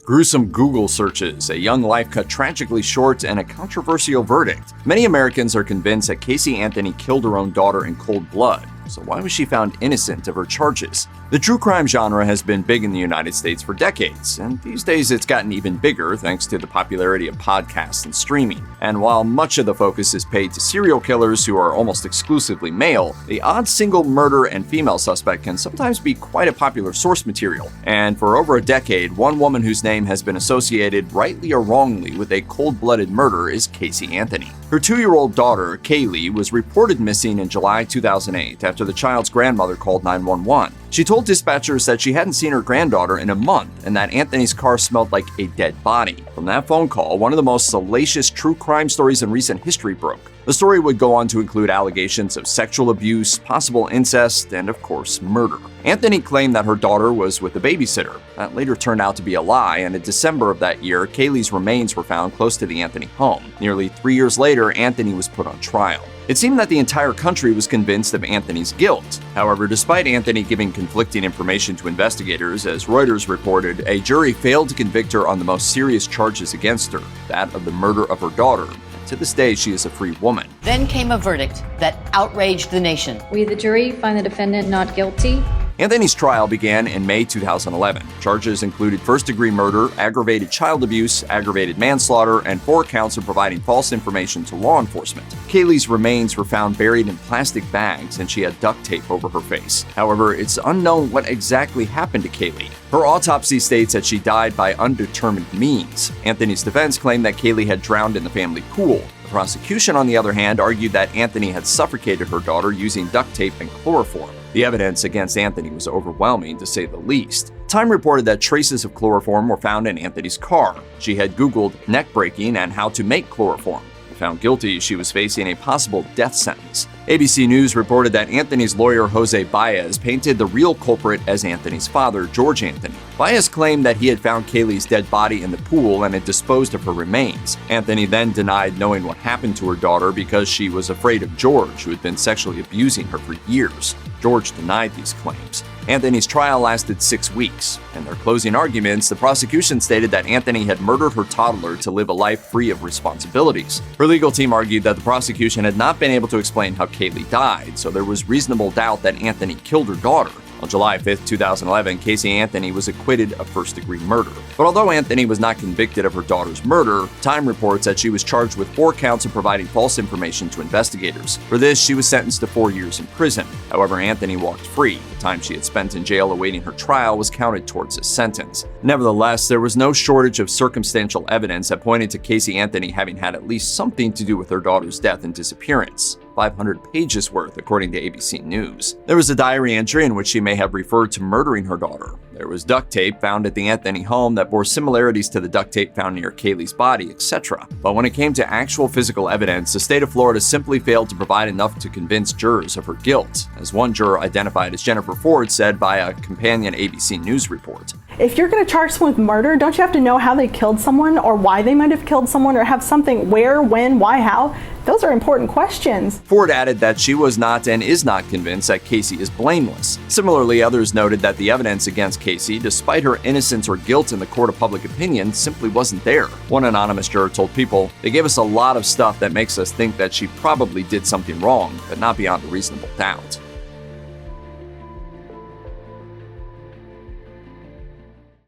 Gruesome Google searches, a young life cut tragically short, and a controversial verdict. Many Americans are convinced that Casey Anthony killed her own daughter in cold blood. So why was she found innocent of her charges? The true crime genre has been big in the United States for decades, and these days it's gotten even bigger thanks to the popularity of podcasts and streaming. And while much of the focus is paid to serial killers who are almost exclusively male, the odd single murder and female suspect can sometimes be quite a popular source material. And for over a decade, one woman whose name has been associated, rightly or wrongly, with a cold-blooded murder is Casey Anthony. Her 2-year-old daughter, Kaylee, was reported missing in July 2008 after the child's grandmother called 911. She told dispatchers that she hadn't seen her granddaughter in a month and that Anthony's car smelled like a dead body. From that phone call, one of the most salacious true crime stories in recent history broke. The story would go on to include allegations of sexual abuse, possible incest, and of course, murder. Anthony claimed that her daughter was with a babysitter. That later turned out to be a lie, and in December of that year, Kaylee's remains were found close to the Anthony home. Nearly 3 years later, Anthony was put on trial. It seemed that the entire country was convinced of Anthony's guilt. However, despite Anthony giving conflicting information to investigators, as Reuters reported, a jury failed to convict her on the most serious charges against her, that of the murder of her daughter. To this day, she is a free woman. Then came a verdict that outraged the nation. We, the jury, find the defendant not guilty. Anthony's trial began in May 2011. Charges included first-degree murder, aggravated child abuse, aggravated manslaughter, and 4 counts of providing false information to law enforcement. Kaylee's remains were found buried in plastic bags, and she had duct tape over her face. However, it's unknown what exactly happened to Kaylee. Her autopsy states that she died by undetermined means. Anthony's defense claimed that Kaylee had drowned in the family pool. The prosecution, on the other hand, argued that Anthony had suffocated her daughter using duct tape and chloroform. The evidence against Anthony was overwhelming, to say the least. Time reported that traces of chloroform were found in Anthony's car. She had Googled neck breaking and how to make chloroform. Found guilty, she was facing a possible death sentence. ABC News reported that Anthony's lawyer Jose Baez painted the real culprit as Anthony's father, George Anthony. Baez claimed that he had found Kaylee's dead body in the pool and had disposed of her remains. Anthony then denied knowing what happened to her daughter because she was afraid of George, who had been sexually abusing her for years. George denied these claims. Anthony's trial lasted 6 weeks. In their closing arguments, the prosecution stated that Anthony had murdered her toddler to live a life free of responsibilities. Her legal team argued that the prosecution had not been able to explain how Kaylee died, so there was reasonable doubt that Anthony killed her daughter. On July 5, 2011, Casey Anthony was acquitted of first-degree murder. But although Anthony was not convicted of her daughter's murder, Time reports that she was charged with 4 counts of providing false information to investigators. For this, she was sentenced to 4 years in prison. However, Anthony walked free. The time she had spent in jail awaiting her trial was counted towards his sentence. Nevertheless, there was no shortage of circumstantial evidence that pointed to Casey Anthony having had at least something to do with her daughter's death and disappearance. 500 pages worth, according to ABC News. There was a diary entry in which she may have referred to murdering her daughter. There was duct tape found at the Anthony home that bore similarities to the duct tape found near Kaylee's body, etc. But when it came to actual physical evidence, the state of Florida simply failed to provide enough to convince jurors of her guilt, as one juror identified as Jennifer Ford said via a companion ABC News report. If you're going to charge someone with murder, don't you have to know how they killed someone or why they might have killed someone or have something where, when, why, how? Those are important questions. Ford added that she was not and is not convinced that Casey is blameless. Similarly, others noted that the evidence against Casey, despite her innocence or guilt in the court of public opinion, simply wasn't there. One anonymous juror told People, "They gave us a lot of stuff that makes us think that she probably did something wrong, but not beyond a reasonable doubt."